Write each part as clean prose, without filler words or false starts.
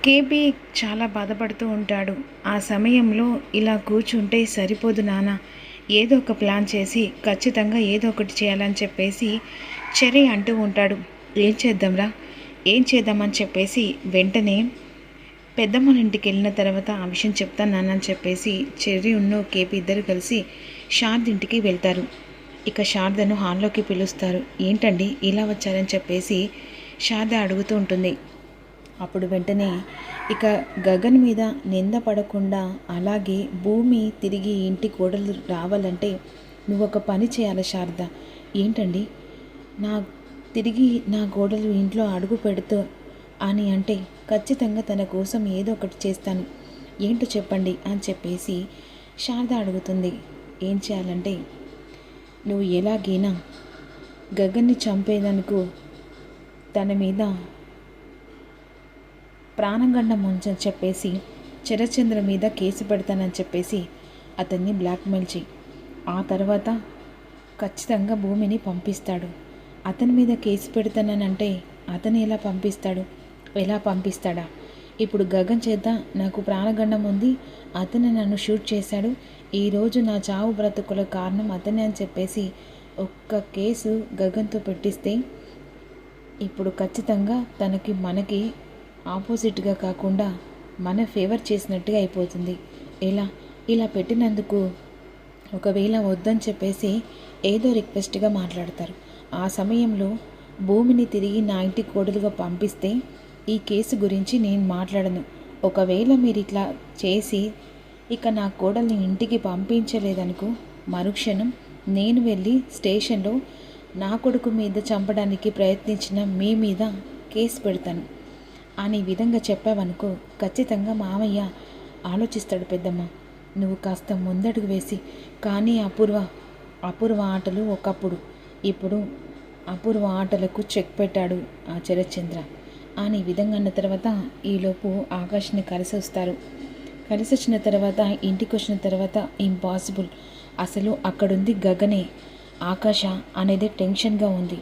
KP చాలా బాధపడుతూ ఉంటాడు. ఆ సమయంలో ఇలా కూర్చుంటే సరిపోదు నాన్న, ఏదో ఒక ప్లాన్ చేసి ఖచ్చితంగా ఏదో ఒకటి చేయాలని చెప్పేసి చెర్రీ అంటూ ఉంటాడు. ఏం చేద్దాంరా, ఏం చేద్దామని చెప్పేసి వెంటనే పెద్దమ్మల ఇంటికి వెళ్ళిన తర్వాత ఆ విషయం చెప్తాను నాన్న అని చెప్పేసి చెర్రీ ఉన్ను కేపీ ఇద్దరు కలిసి శారద ఇంటికి వెళ్తారు. ఇక శారదను హాల్లోకి పిలుస్తారు. ఏంటండి ఇలా వచ్చారని చెప్పేసి శారద అడుగుతూ ఉంటుంది. అప్పుడు వెంటనే ఇక గగన్ మీద నింద పడకుండా అలాగే భూమి తిరిగి ఇంటి కోడలు రావాలంటే నువ్వు ఒక పని చేయాలి శారద. ఏంటండి? తిరిగి నా కోడలు ఇంట్లో అడుగు పెడుతూ అని అంటే ఖచ్చితంగా తన కోసం ఏదో ఒకటి చేస్తాను, ఏంటో చెప్పండి అని చెప్పేసి శారద అడుగుతుంది. ఏం చేయాలంటే నువ్వు ఎలాగైనా గగన్ని చంపేదనుకు తన మీద ప్రాణగండం ఉంచని చెప్పేసి శరత్చంద్ర మీద కేసు పెడతానని చెప్పేసి అతన్ని బ్లాక్మెయిల్ చేయి. ఆ తర్వాత ఖచ్చితంగా భూమిని పంపిస్తాడు. అతని మీద కేసు పెడతానంటే అతను ఎలా పంపిస్తాడా? ఇప్పుడు గగన్ చేత నాకు ప్రాణగండం ఉంది, అతను నన్ను షూట్ చేశాడు, ఈరోజు నా చావు బ్రతుకుల కారణం అతనే అని చెప్పేసి ఒక్క కేసు గగన్తో పెట్టిస్తే ఇప్పుడు ఖచ్చితంగా మనకి ఆపోజిట్గా కాకుండా మన ఫేవర్ చేసినట్టుగా అయిపోతుంది. ఇలా పెట్టినందుకు ఒకవేళ వద్దని చెప్పేసి ఏదో రిక్వెస్ట్గా మాట్లాడతారు. ఆ సమయంలో భూమిని తిరిగి నా ఇంటి కోడలుగా పంపిస్తే ఈ కేసు గురించి నేను మాట్లాడను. ఒకవేళ మీరు ఇట్లా చేసి ఇక నా కోడల్ని ఇంటికి పంపించలేదనుకో మరుక్షణం నేను వెళ్ళి స్టేషన్లో నా కొడుకు మీద చంపడానికి ప్రయత్నించిన మీ మీద కేసు పెడతాను అనే విధంగా చెప్పావనుకో ఖచ్చితంగా మామయ్య ఆలోచిస్తాడు. పెద్దమ్మ, నువ్వు కాస్త ముందడుగు వేసి, కానీ అపూర్వ ఆటలు ఒకప్పుడు, ఇప్పుడు అపూర్వ ఆటలకు చెక్ పెట్టాడు ఆ శరత్చంద్ర అని విధంగా అన్న తర్వాత ఈలోపు ఆకాష్ని కలిసి వచ్చిన తర్వాత ఇంటికి వచ్చిన తర్వాత ఇంపాసిబుల్, అసలు అక్కడుంది గగనే, ఆకాశ అనేది టెన్షన్గా ఉంది,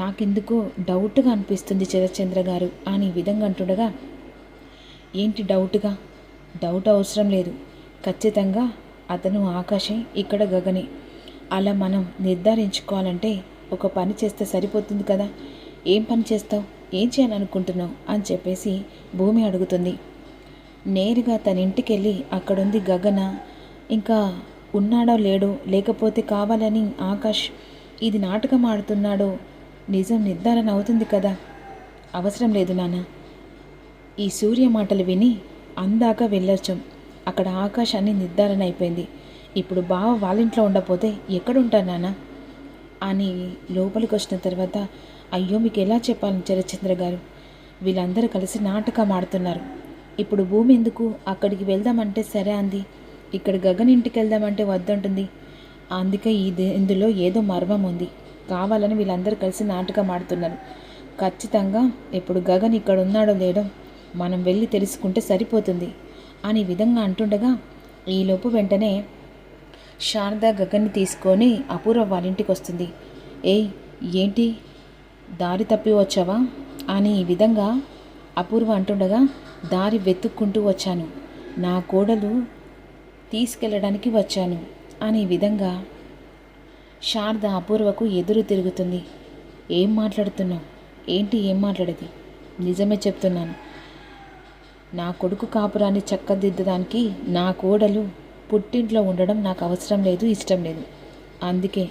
నాకెందుకో డౌట్గా అనిపిస్తుంది శరత్చంద్ర గారు అని విధంగా అంటుండగా, ఏంటి డౌట్ అవసరం లేదు, ఖచ్చితంగా అతను ఆకాశే, ఇక్కడ గగనే, అలా మనం నిర్ధారించుకోవాలంటే ఒక పని చేస్తే సరిపోతుంది కదా. ఏం పని చేస్తావు, ఏం చేయాలనుకుంటున్నావు అని చెప్పేసి భూమి అడుగుతుంది. నేరుగా తన ఇంటికి వెళ్ళి అక్కడుంది గగన, ఇంకా ఉన్నాడో లేడో, లేకపోతే కావాలని ఆకాష్ ఇది నాటకం ఆడుతున్నాడో నిజం నిర్ధారణ అవుతుంది కదా. అవసరం లేదు నాన్న, ఈ సూర్య మాటలు విని అందాక వెళ్ళొచ్చు, అక్కడ ఆకాశాన్ని నిర్ధారణ అయిపోయింది, ఇప్పుడు బావ వాళ్ళింట్లో ఉండకపోతే ఎక్కడుంటాను నాన్న అని లోపలికి వచ్చిన తర్వాత, అయ్యో మీకు ఎలా చెప్పాలని శరత్చంద్ర గారు, వీళ్ళందరూ కలిసి నాటకం ఆడుతున్నారు, ఇప్పుడు భూమి ఎందుకు అక్కడికి వెళ్దామంటే సరే అంది, ఇక్కడ గగన్ ఇంటికి వెళ్దామంటే వద్దంటుంది, అందుకే ఇందులో ఏదో మర్మం ఉంది, కావాలని వీళ్ళందరూ కలిసి నాటకం ఆడుతున్నారు, ఖచ్చితంగా ఇప్పుడు గగన్ ఇక్కడ ఉన్నాడో లేడో మనం వెళ్ళి తెలుసుకుంటే సరిపోతుంది అని విధంగా అంటుండగా ఈలోపు వెంటనే శారద గగన్ని తీసుకొని అపూర్వ వాళ్ళ ఇంటికి వస్తుంది. ఏంటి దారి తప్పి వచ్చావా అని ఈ విధంగా అపూర్వ అంటుండగా, దారి వెతుక్కుంటూ వచ్చాను, నా కోడలు తీసుకెళ్ళడానికి వచ్చాను అని విధంగా శారద అపూర్వకు ఎదురు తిరుగుతుంది. ఏం మాట్లాడుతున్నావు, ఏం మాట్లాడేది, నిజమే చెప్తున్నాను, నా కొడుకు కాపురాన్ని చక్కదిద్దడానికి నా కోడలు పుట్టింట్లో ఉండడం నాకు అవసరం లేదు, ఇష్టం లేదు, అందుకే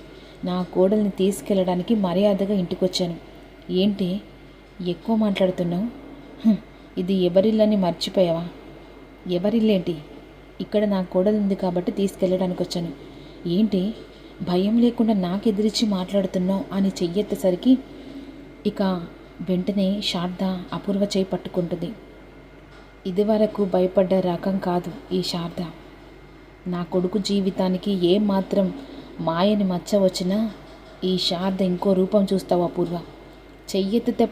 నా కోడల్ని తీసుకెళ్ళడానికి మర్యాదగా ఇంటికి వచ్చాను. ఏంటి ఎక్కువ మాట్లాడుతున్నావు, ఇది ఎవరిల్లని మర్చిపోయావా, ఎవరిల్లేంటి, ఇక్కడ నా కోడలు ఉంది కాబట్టి తీసుకెళ్ళడానికి వచ్చాను, ఏంటి భయం లేకుండా నాకు ఎదిరించి మాట్లాడుతున్నావు అని చెయ్యెత్తేసరికి ఇక వెంటనే శారద అపూర్వ చేయి పట్టుకుంటుంది. ఇదివరకు భయపడ్డ రకం కాదు ఈ శారద, నా కొడుకు జీవితానికి ఏమాత్రం మాయని మచ్చ వచ్చినా ఈ శారద ఇంకో రూపం చూస్తావు అపూర్వ, చెయ్యెత్తితే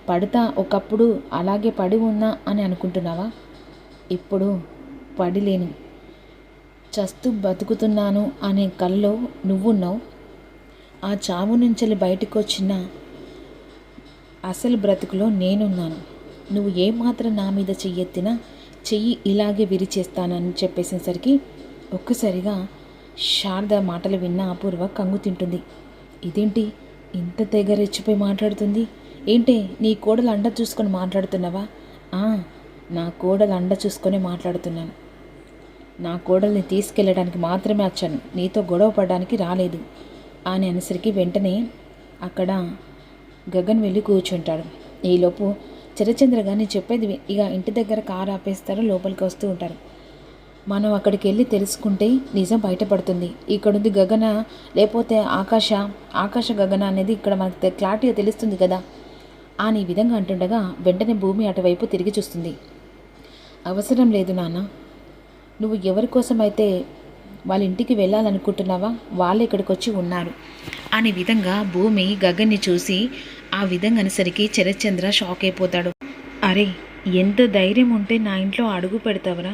పడుతా, ఒకప్పుడు అలాగే పడి ఉన్నా అని అనుకుంటున్నావా, ఇప్పుడు పడిలేను, చస్తూ బతుకుతున్నాను అనే కల్లో నువ్వున్నావు, ఆ చావు నుంచి బయటకు వచ్చిన అసలు బ్రతుకులో నేనున్నాను, నువ్వు ఏమాత్రం నా మీద చెయ్యెత్తినా చెయ్యి ఇలాగే విరిచేస్తానని చెప్పేసేసరికి ఒక్కసారిగా శారద మాటలు విన్న అపూర్వ కంగు తింటుంది. ఇదేంటి ఇంత తెగ రెచ్చిపోయి మాట్లాడుతుంది? ఏంటి నీ కోడలు అండ చూసుకొని మాట్లాడుతున్నావా? నా కోడలు అండ చూసుకొని మాట్లాడుతున్నాను. నా కోడల్ని తీసుకెళ్ళడానికి మాత్రమే వచ్చాను, నీతో గొడవ పడడానికి రాలేదు అని అనేసరికి వెంటనే అక్కడ గగన్ వెళ్ళి కూర్చుంటాడు. ఈలోపు చరచంద్ర గారిని చెప్పేది ఇక ఇంటి దగ్గర కారు ఆపేస్తారు, లోపలికి వస్తూ ఉంటారు. మనం అక్కడికి వెళ్ళి తెలుసుకుంటే నిజం బయటపడుతుంది. ఇక్కడుంది గగన లేకపోతే ఆకాశ గగన అనేది ఇక్కడ మనకు క్లారిటీగా తెలుస్తుంది కదా అని ఈ విధంగా అంటుండగా వెంటనే భూమి అటువైపు తిరిగి చూస్తుంది. అవసరం లేదు నాన్న, నువ్వు ఎవరి కోసమైతే వాళ్ళ ఇంటికి వెళ్ళాలనుకుంటున్నావా వాళ్ళే ఇక్కడికి వచ్చి ఉన్నారు అనే విధంగా భూమి గగన్ని చూసి ఆ విధంగా అనేసరికి శరత్చంద్ర షాక్ అయిపోతాడు. అరే ఎంత ధైర్యం ఉంటే నా ఇంట్లో అడుగు పెడతావరా,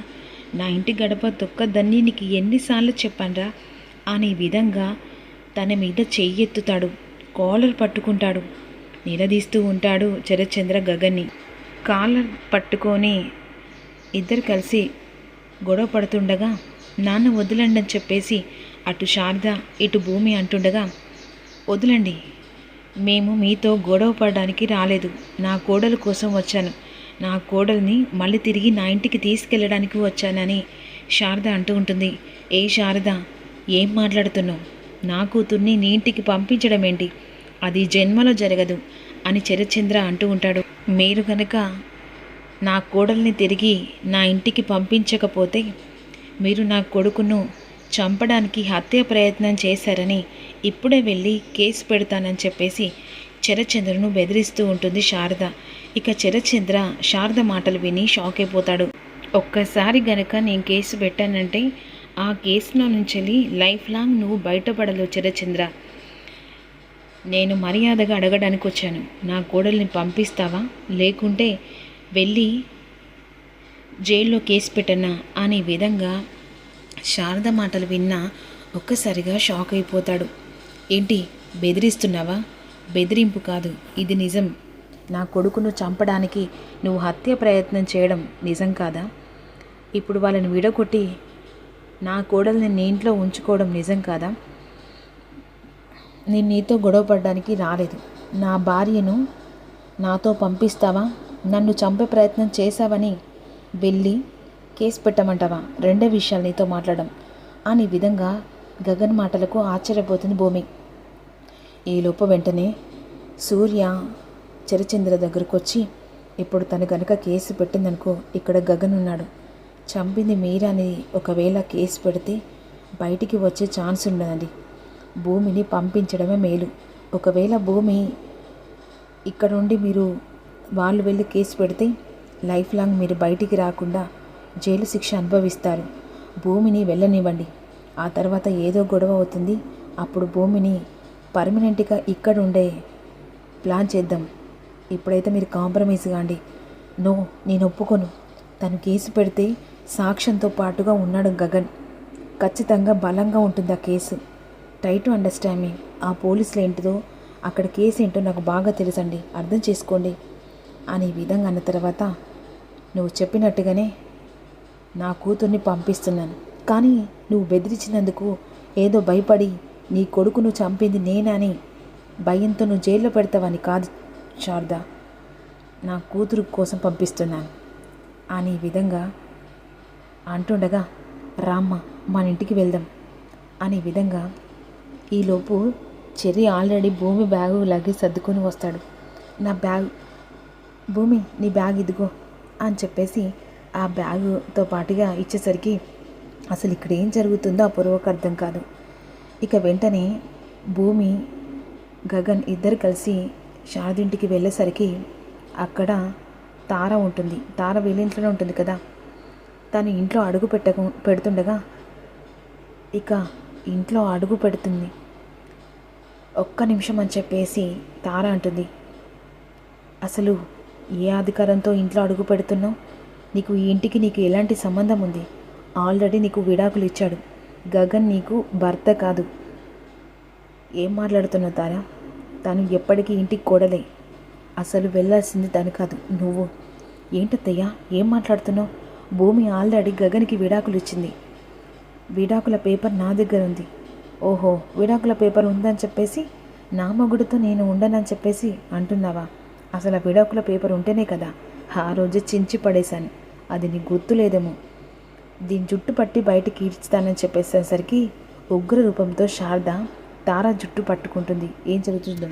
నా ఇంటి గడప తొక్కదని నీకు ఎన్నిసార్లు చెప్పానురా అనే విధంగా తన మీద చెయ్యెత్తుతాడు, కాలర్ పట్టుకుంటాడు, నిలదీస్తూ ఉంటాడు శరత్చంద్ర గగన్ని. కాలర్ పట్టుకొని ఇద్దరు కలిసి గొడవ పడుతుండగా నాన్న వదలండి అని చెప్పేసి అటు శారద ఇటు భూమి అంటుండగా, వదలండి, మేము మీతో గొడవ పడడానికి రాలేదు, నా కోడలు కోసం వచ్చాను, నా కోడల్ని మళ్ళీ తిరిగి నా ఇంటికి తీసుకెళ్ళడానికి వచ్చానని శారద అంటూ ఉంటుంది. ఏ శారద, ఏం మాట్లాడుతున్నావు? నా కూతుర్ని నీ ఇంటికి పంపించడం ఏంటి? అది జన్మలో జరగదు అని శరత్చంద్ర అంటూ ఉంటాడు. మీరు కనుక నా కోడల్ని తిరిగి నా ఇంటికి పంపించకపోతే మీరు నా కొడుకును చంపడానికి హత్య ప్రయత్నం చేశారని ఇప్పుడే వెళ్ళి కేసు పెడతానని చెప్పేసి శరత్చంద్రను బెదిరిస్తూ ఉంటుంది శారద. ఇక శరత్చంద్ర శారద మాటలు విని షాక్ అయిపోతాడు. ఒక్కసారి గనక నేను కేసు పెట్టానంటే ఆ కేసులో నుంచి లైఫ్ లాంగ్ నువ్వు బయటపడలేవు శరత్చంద్ర. నేను మర్యాదగా అడగడానికి వచ్చాను, నా కోడల్ని పంపిస్తావా లేకుంటే వెళ్ళి జైల్లో కేసు పెట్టనా అనే విధంగా శారద మాటలు విన్నా ఒక్కసారిగా షాక్ అయిపోతాడు. ఏంటి బెదిరిస్తున్నావా? బెదిరింపు కాదు, ఇది నిజం. నా కొడుకును చంపడానికి నువ్వు హత్య ప్రయత్నం చేయడం నిజం కాదా? ఇప్పుడు వాళ్ళని విడగొట్టి నా కోడల్ని నీ ఇంట్లో ఉంచుకోవడం నిజం కాదా? నేను నీతో గొడవ పడడానికి రాలేదు, నా భార్యను నాతో పంపిస్తావా? నన్ను చంపే ప్రయత్నం చేశావని వెళ్ళి కేసు పెట్టమంటావా? రెండే విషయాలు నీతో మాట్లాడడం అని విధంగా గగన్ మాటలకు ఆశ్చర్యపోతుంది భూమి. ఈలోపు వెంటనే సూర్య శరత్చంద్ర దగ్గరకు వచ్చి, ఇప్పుడు తను కనుక కేసు పెట్టిందనుకో, ఇక్కడ గగన్ ఉన్నాడు, చంపింది మీరని ఒకవేళ కేసు పెడితే బయటికి వచ్చే ఛాన్స్ ఉండదండి, భూమిని పంపించడమే మేలు. ఒకవేళ భూమి ఇక్కడ ఉండి వాళ్ళు వెళ్ళి కేసు పెడితే లైఫ్ లాంగ్ మీరు బయటికి రాకుండా జైలు శిక్ష అనుభవిస్తారు. భూమిని వెళ్ళనివ్వండి, ఆ తర్వాత ఏదో గొడవ అవుతుంది, అప్పుడు భూమిని పర్మనెంట్గా ఇక్కడ ఉండే ప్లాన్ చేద్దాం. ఇప్పుడైతే మీరు కాంప్రమైజ్ కాండి. నో, నేను ఒప్పుకోను. తను కేసు పెడితే సాక్ష్యంతో పాటుగా ఉన్నాడు గగన్, ఖచ్చితంగా బలంగా ఉంటుంది ఆ కేసు. ట్రై టు అండర్స్టాండ్ మీ. ఆ పోలీసులు ఏంటిదో అక్కడ కేసు ఏంటో నాకు బాగా తెలుసండి, అర్థం చేసుకోండి అని విధంగా అన్న తర్వాత, నువ్వు చెప్పినట్టుగానే నా కూతుర్ని పంపిస్తున్నాను, కానీ నువ్వు బెదిరించినందుకు ఏదో భయపడి నీ కొడుకును చంపింది నేనని భయంతో నువ్వు జైల్లో పెడతావని కాదు శారద, నా కూతురు కోసం పంపిస్తున్నాను అని విధంగా అంటుండగా, రామ్మ మన ఇంటికి వెళ్దాం అనే విధంగా ఈలోపు చెర్రీ ఆల్రెడీ భూమి బ్యాగు లగేజ్ సర్దుకొని వస్తాడు. నా బ్యాగ్ భూమి, నీ బ్యాగ్ ఇదిగో అని చెప్పేసి ఆ బ్యాగుతో పాటుగా ఇచ్చేసరికి అసలు ఇక్కడ ఏం జరుగుతుందో అపూర్వకు అర్థం కాదు. ఇక వెంటనే భూమి గగన్ ఇద్దరు కలిసి శారదింటికి వెళ్ళేసరికి అక్కడ తార ఉంటుంది. తార వీళ్ళింట్లోనే ఉంటుంది కదా. తను ఇంట్లో అడుగు పెడుతుండగా ఇక ఇంట్లో అడుగు పెడుతుంది. ఒక్క నిమిషం అని చెప్పేసి తార అంటుంది, అసలు ఏ అధికారంతో ఇంట్లో అడుగు పెడుతున్నావు? నీకు ఈ ఇంటికి నీకు ఎలాంటి సంబంధం ఉంది? ఆల్రెడీ నీకు విడాకులు ఇచ్చాడు గగన్, నీకు భర్త కాదు. ఏం మాట్లాడుతున్నావు తారా? తను ఎప్పటికీ ఇంటికి కోడలే, అసలు వెళ్ళాల్సింది తను కాదు నువ్వు. ఏంటత్తయ్యా ఏం మాట్లాడుతున్నావు? భూమి ఆల్రెడీ గగన్కి విడాకులు ఇచ్చింది. విడాకుల పేపర్ నా దగ్గర ఉంది. ఓహో, విడాకుల పేపర్ ఉందని చెప్పేసి నా మొగుడితో నేను ఉండనని చెప్పేసి అంటున్నావా? అసలు ఆ విడాకుల పేపర్ ఉంటేనే కదా ఆ రోజు చించి పడేశాను. అది నీకు గుర్తులేదేమో. దీని జుట్టు పట్టి బయటికి ఈడ్చుతానని చెప్పేసేసరికి ఉగ్ర రూపంతో శారద తారా జుట్టు పట్టుకుంటుంది. ఏం జరుగుతుందో